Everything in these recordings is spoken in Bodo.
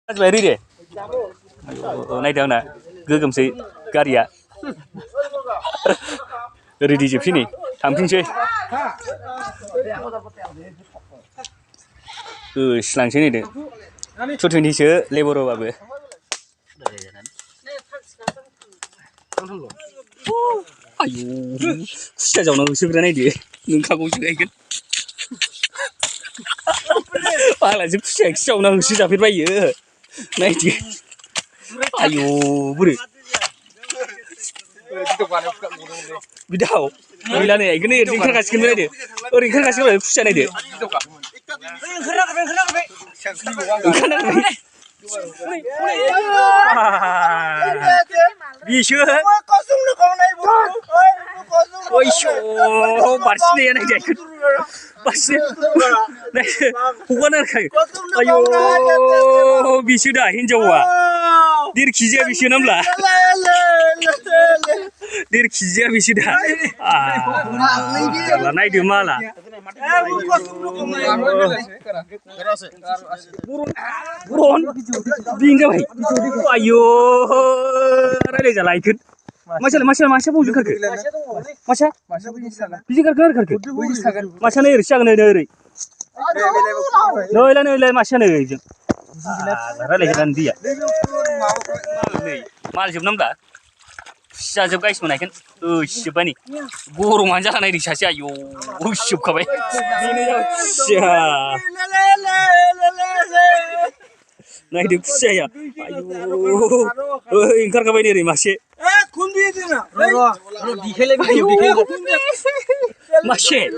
Beri deh. Naik down nak. Gegam sih karya. Ready je sini. Tampil sih. Selang sini deh. Cuci ni sih labor apa? Ayo, siapa jauh nak sebenarnya dia. Nungkak aku juga kan. Pahala sih siapa nak siapa firman ya. Naik dia. Ayo, beri. Bidau. Bila ni, ini ringkan kasih kemana dia? Oh, ringkan kasih kemana? Siapa dia? Bisa. Oi, show, bersih ni nak jadi. Bersih. Bukan nak kaya. Ayo, bisa dah hinjawa. Dir kijia bisa namla. Dir kijia bisa dah. Lah naik di mana? Buron, bingung baik. Ayo, rada jalan ikut. Masya bau juga ke? Masya biji kerja. Masya ni risau ni. Noila masya ni. Rada jalan dia. Mal jumlah nampak. Siapa guys mana kan? Siapa ni? Guru manja kan ini siapa yo? Siapa kabe? Ini siapa? Naik di siapa? Ayo, ingkar kabe ni masih. Masih,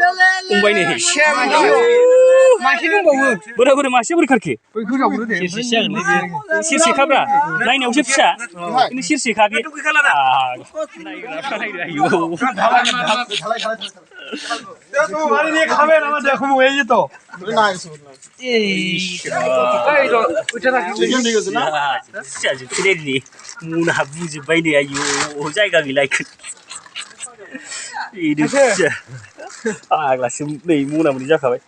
umbai ni. Bener masih beri kerja. Sirsi kabra, lain yang usip sah. Ini sirsi kabe. Muna buji bayi ayo, jaga gilai. Ini sih. Kelas ni muna muni jaga bayi.